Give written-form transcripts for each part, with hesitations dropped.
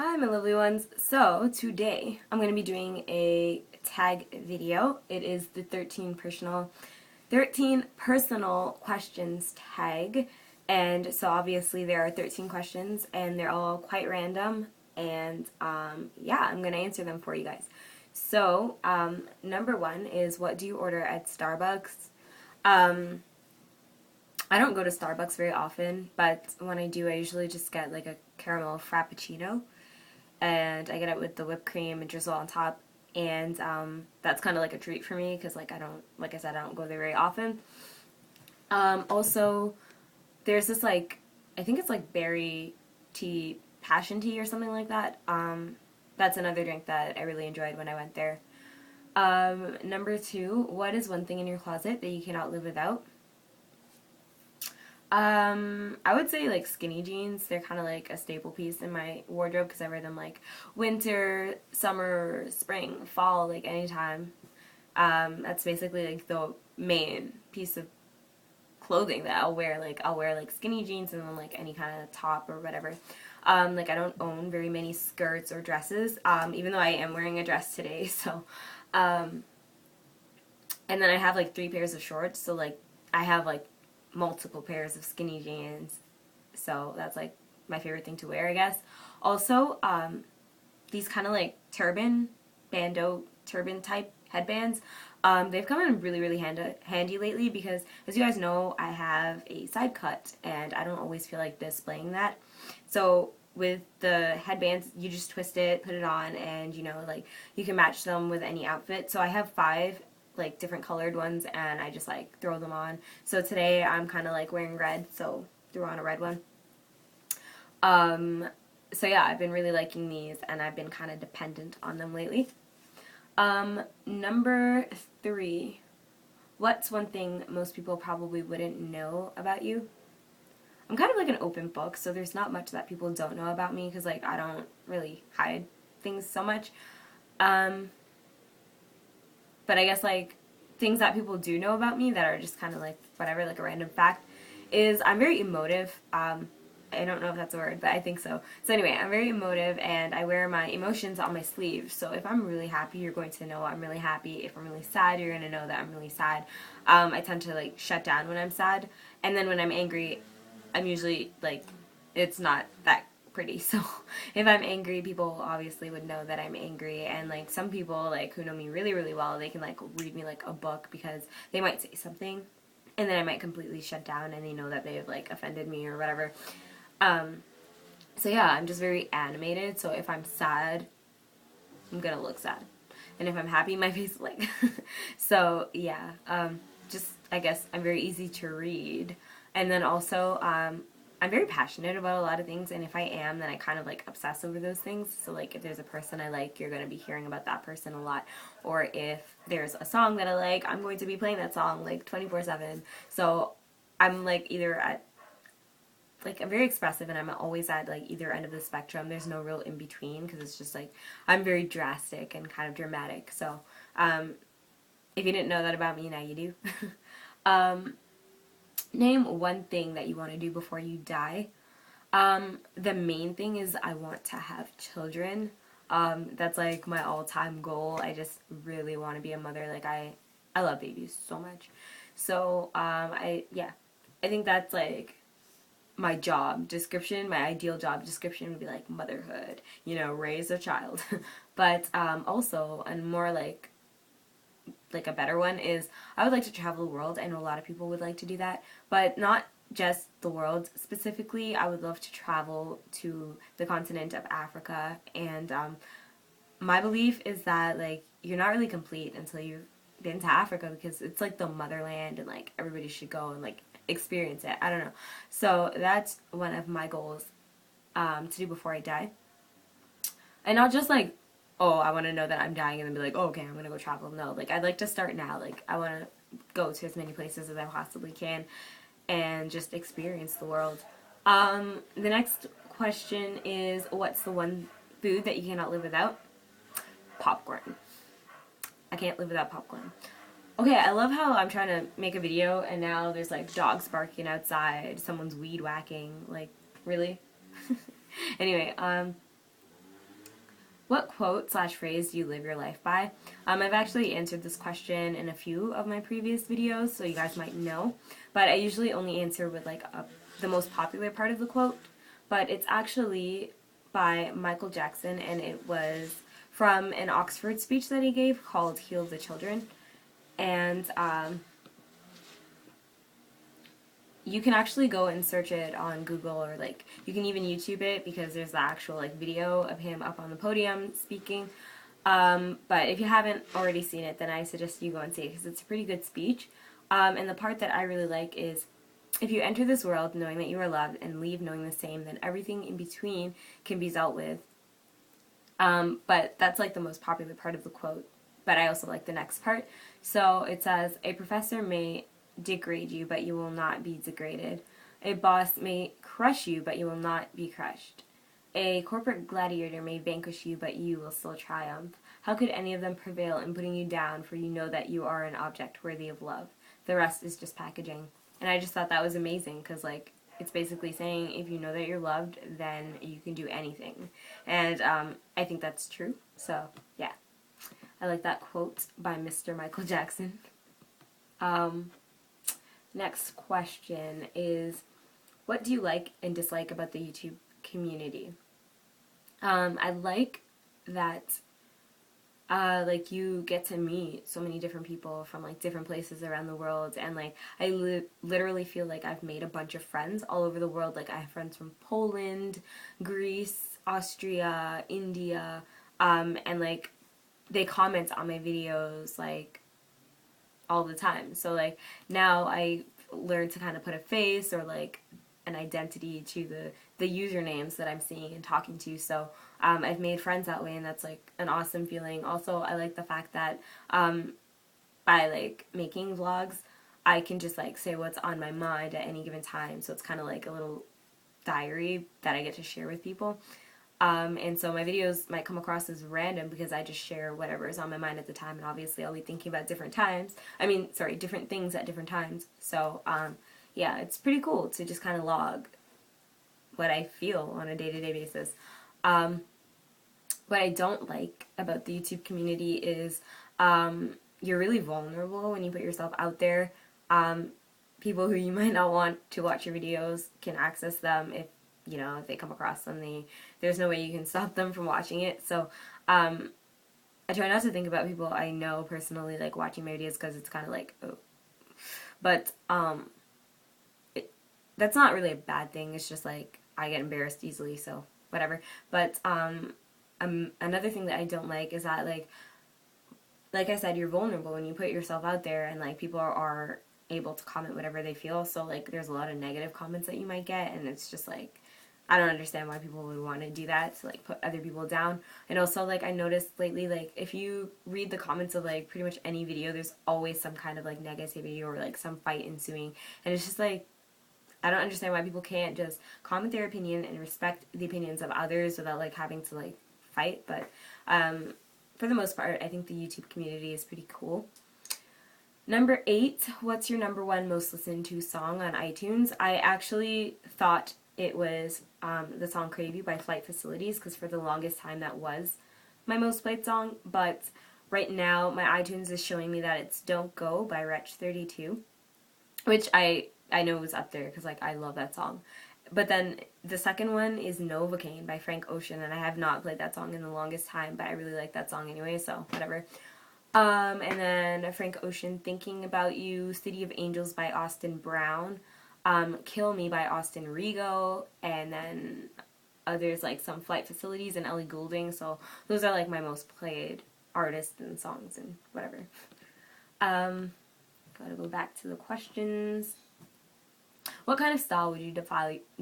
Hi my lovely ones. So today I'm going to be doing a tag video. It is the 13 personal questions tag, and so obviously there are 13 questions and they're all quite random, and yeah, I'm going to answer them for you guys. So number one is, what do you order at Starbucks? I don't go to Starbucks very often, but when I do, I usually just get like a caramel frappuccino, and I get it with the whipped cream and drizzle on top. And that's kind of like a treat for me because, like, like I said, I don't go there very often. Also, there's this, like, I think it's like berry tea, passion tea or something like that. That's another drink that I really enjoyed when I went there. Number two, what is one thing in your closet that you cannot live without? I would say like skinny jeans. They're kind of like a staple piece in my wardrobe because I wear them like winter, summer, spring, fall, like anytime. That's basically like the main piece of clothing that I'll wear. Like I'll wear like skinny jeans and then like any kind of top or whatever. Like I don't own very many skirts or dresses, even though I am wearing a dress today. So, and then I have like 3 pairs of shorts. So like I have like multiple pairs of skinny jeans, so that's like my favorite thing to wear, I guess. Also, these kind of like bandeau turban type headbands, they've come in really handy lately because, as you guys know, I have a side cut and I don't always feel like displaying that. So with the headbands, you just twist it, put it on, and like you can match them with any outfit. So I have 5 like different colored ones, and I just like throw them on. So today I'm kind of like wearing red, so threw on a red one. So yeah, I've been really liking these, and I've been kind of dependent on them lately. Number 3, what's one thing most people probably wouldn't know about you? I'm kind of like an open book, so there's not much that people don't know about me because like I don't really hide things so much. But I guess like things that people do know about me that are just kind of like whatever, like a random fact, is I'm very emotive. I don't know if that's a word, but I think so. So anyway, I'm very emotive, and I wear my emotions on my sleeve. So if I'm really happy, you're going to know I'm really happy. If I'm really sad, you're going to know that I'm really sad. I tend to like shut down when I'm sad, and then when I'm angry, I'm usually like, it's not that pretty. So if I'm angry, people obviously would know that I'm angry, and like some people like who know me really well, they can like read me like a book because they might say something and then I might completely shut down and they know that they've like offended me or whatever. So yeah, I'm just very animated. So if I'm sad, I'm gonna look sad, and if I'm happy, my face is like so yeah, just I guess I'm very easy to read. And then also I'm very passionate about a lot of things, and if I am, then I kind of like obsess over those things. So like if there's a person I like, you're going to be hearing about that person a lot. Or if there's a song that I like, I'm going to be playing that song like 24/7. So I'm like either at like I'm very expressive, and I'm always at like either end of the spectrum. There's no real in between because it's just like I'm very drastic and kind of dramatic. So if you didn't know that about me, now you do. Name one thing that you want to do before you die. The main thing is I want to have children. That's like my all-time goal. I just really want to be a mother. Like I love babies so much. So I think that's like my job description. My ideal job description would be like motherhood. Raise a child. But also, and more like a better one is I would like to travel the world. I know a lot of people would like to do that, but not just the world specifically. I would love to travel to the continent of Africa, and my belief is that like you're not really complete until you've been to Africa, because it's like the motherland, and like everybody should go and like experience it. I don't know. So that's one of my goals to do before I die. And not just like, oh, I want to know that I'm dying and then be like, oh, okay, I'm going to go travel. No, like, I'd like to start now. Like, I want to go to as many places as I possibly can and just experience the world. The next question is, what's the one food that you cannot live without? Popcorn. I can't live without popcorn. Okay, I love how I'm trying to make a video and now there's like dogs barking outside, someone's weed whacking. Like, really? Anyway, What quote slash phrase do you live your life by? I've actually answered this question in a few of my previous videos, so you guys might know. But I usually only answer with like the most popular part of the quote. But it's actually by Michael Jackson, and it was from an Oxford speech that he gave called Heal the Children. And you can actually go and search it on Google, or like you can even YouTube it, because there's the actual like video of him up on the podium speaking. But if you haven't already seen it, then I suggest you go and see it, because it's a pretty good speech. And the part that I really like is, if you enter this world knowing that you are loved and leave knowing the same, then everything in between can be dealt with. But that's like the most popular part of the quote. But I also like the next part. So it says, a professor may degrade you, but you will not be degraded. A boss may crush you, but you will not be crushed. A corporate gladiator may vanquish you, but you will still triumph. How could any of them prevail in putting you down, for you know that you are an object worthy of love. The rest is just packaging. And I just thought that was amazing, because like it's basically saying if you know that you're loved, then you can do anything. And I think that's true. So yeah, I like that quote by Mr. Michael Jackson. Next question is, what do you like and dislike about the YouTube community? I like that like you get to meet so many different people from like different places around the world, and like I literally feel like I've made a bunch of friends all over the world. Like I have friends from Poland, Greece, Austria, India, and like they comment on my videos like all the time. So like now I learned to kind of put a face or like an identity to the usernames that I'm seeing and talking to. So I've made friends that way, and that's like an awesome feeling. Also, I like the fact that by like making vlogs, I can just like say what's on my mind at any given time. So it's kind of like a little diary that I get to share with people. And so my videos might come across as random because I just share whatever is on my mind at the time, and obviously I'll be thinking about different things at different times. So yeah, it's pretty cool to just kind of log what I feel on a day-to-day basis. What I don't like about the YouTube community is you're really vulnerable when you put yourself out there. People who you might not want to watch your videos can access them if they come across them. There's no way you can stop them from watching it. So I try not to think about people I know personally like watching my videos, because it's kind of like, oh. But that's not really a bad thing. It's just like I get embarrassed easily, so whatever. But another thing that I don't like is that like I said, you're vulnerable when you put yourself out there, and like people are able to comment whatever they feel. So like there's a lot of negative comments that you might get, and it's just like I don't understand why people would want to do that, to like put other people down. And also like I noticed lately, like if you read the comments of like pretty much any video, there's always some kind of like negativity or like some fight ensuing, and it's just like I don't understand why people can't just comment their opinion and respect the opinions of others without like having to like fight. But for the most part, I think the YouTube community is pretty cool. Number 8, what's your number 1 most listened to song on iTunes? I actually thought it was the song Crave You by Flight Facilities, because for the longest time that was my most played song. But right now my iTunes is showing me that it's Don't Go by Wretch32, which I know was up there because like I love that song. But then the second one is Novocaine by Frank Ocean, and I have not played that song in the longest time, but I really like that song anyway, so whatever. And then Frank Ocean, Thinking About You, City of Angels by Austin Brown, Kill Me by Austin Rigo, and then others like some Flight Facilities and Ellie Goulding. So those are like my most played artists and songs and whatever. Gotta go back to the questions. What kind of style would you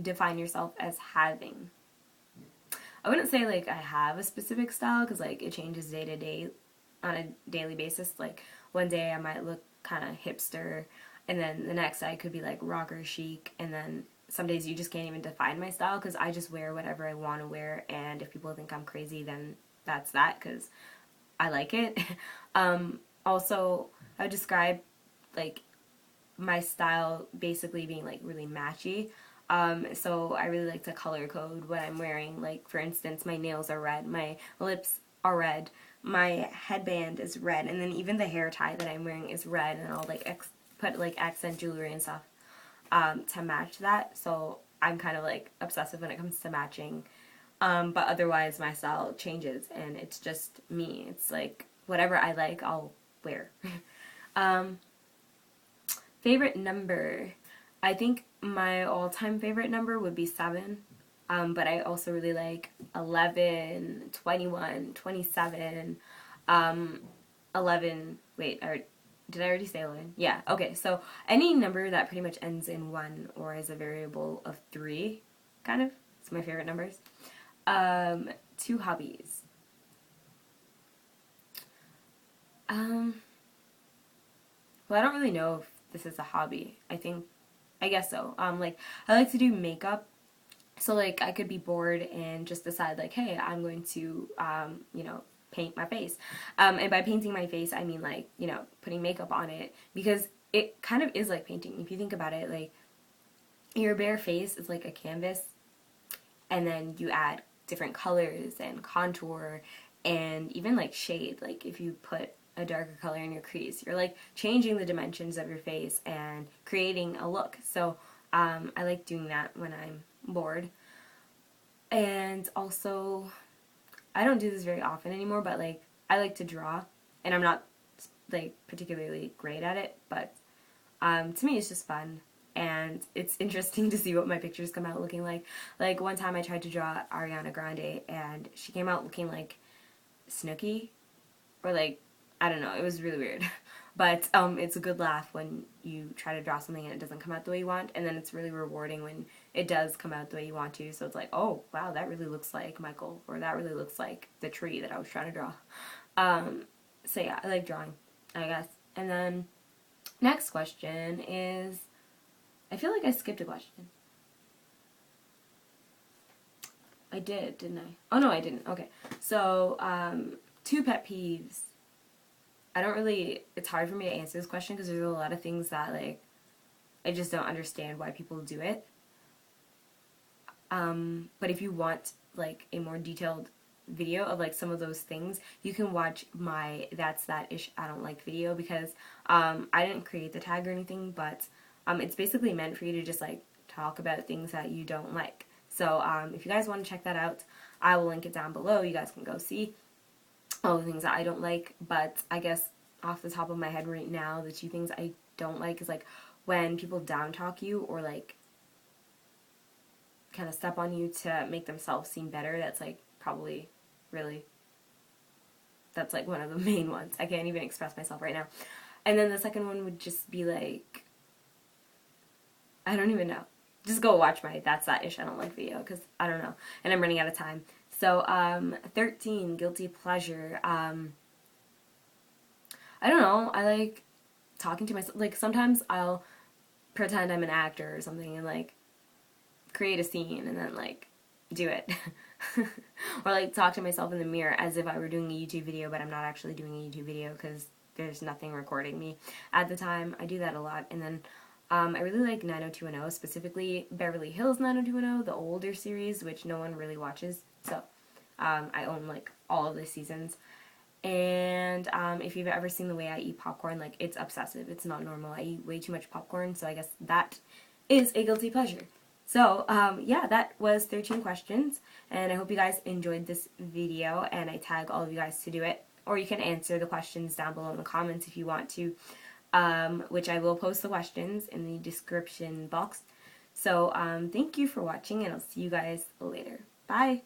define yourself as having? I wouldn't say like I have a specific style, because like it changes day to day on a daily basis. Like one day I might look kind of hipster, and then the next I could be like rocker chic, and then some days you just can't even define my style, because I just wear whatever I want to wear, and if people think I'm crazy, then that's that, because I like it. Also, I would describe like my style basically being like really matchy. So I really like to color code what I'm wearing. Like for instance, my nails are red, my lips are red. My headband is red, and then even the hair tie that I'm wearing is red, and I'll like put like accent jewelry and stuff to match that. So I'm kind of like obsessive when it comes to matching. But otherwise my style changes, and it's just me. It's like whatever I like, I'll wear. Favorite number. I think my all-time favorite number would be 7. But I also really like 11, 21, 27, 11, wait, did I already say 11? Yeah, okay, so any number that pretty much ends in 1 or is a variable of 3, kind of, it's my favorite numbers. 2 hobbies. Well, I don't really know if this is a hobby. I guess so. Like, I like to do makeup. So, like, I could be bored and just decide, like, hey, I'm going to, you know, paint my face. And by painting my face, I mean, like, you know, putting makeup on it. Because it kind of is like painting. If you think about it, like, your bare face is like a canvas. And then you add different colors and contour and even, like, shade. Like, if you put a darker color in your crease, you're, like, changing the dimensions of your face and creating a look. So, I like doing that when I'm bored. And also, I don't do this very often anymore, but like I like to draw, and I'm not like particularly great at it, but to me it's just fun, and it's interesting to see what my pictures come out looking like. Like one time I tried to draw Ariana Grande, and she came out looking like Snooki, or like, I don't know, it was really weird. But it's a good laugh when you try to draw something and it doesn't come out the way you want, and then it's really rewarding when it does come out the way you want to. So it's like, oh, wow, that really looks like Michael, or that really looks like the tree that I was trying to draw. So yeah, I like drawing, I guess. And then next question is, I feel like I skipped a question. I did, didn't I? Oh, no, I didn't. Okay. So, 2 pet peeves. I don't really, it's hard for me to answer this question because there's a lot of things that, like, I just don't understand why people do it. But if you want, like, a more detailed video of, like, some of those things, you can watch my That's That Ish I Don't Like video, because I didn't create the tag or anything, but it's basically meant for you to just, like, talk about things that you don't like. So if you guys want to check that out, I will link it down below. You guys can go see all the things that I don't like. But I guess off the top of my head right now, the 2 things I don't like is, like, when people down talk you, or, like, kind of step on you to make themselves seem better. That's, like, probably really, that's, like, one of the main ones. I can't even express myself right now. And then the second one would just be, like, I don't even know. Just go watch my That's That Ish I Don't Like video, because I don't know. And I'm running out of time. So, 13, guilty pleasure. I don't know. I like talking to myself. Like, sometimes I'll pretend I'm an actor or something and, like, create a scene and then, like, do it. Or, like, talk to myself in the mirror as if I were doing a YouTube video, but I'm not actually doing a YouTube video because there's nothing recording me at the time. I do that a lot. And then I really like 90210, specifically Beverly Hills 90210, the older series, which no one really watches. So I own, like, all of the seasons. And if you've ever seen the way I eat popcorn, like, it's obsessive. It's not normal. I eat way too much popcorn, so I guess that is a guilty pleasure. So, yeah, that was 13 questions, and I hope you guys enjoyed this video, and I tag all of you guys to do it. Or you can answer the questions down below in the comments if you want to, which I will post the questions in the description box. So, thank you for watching, and I'll see you guys later. Bye!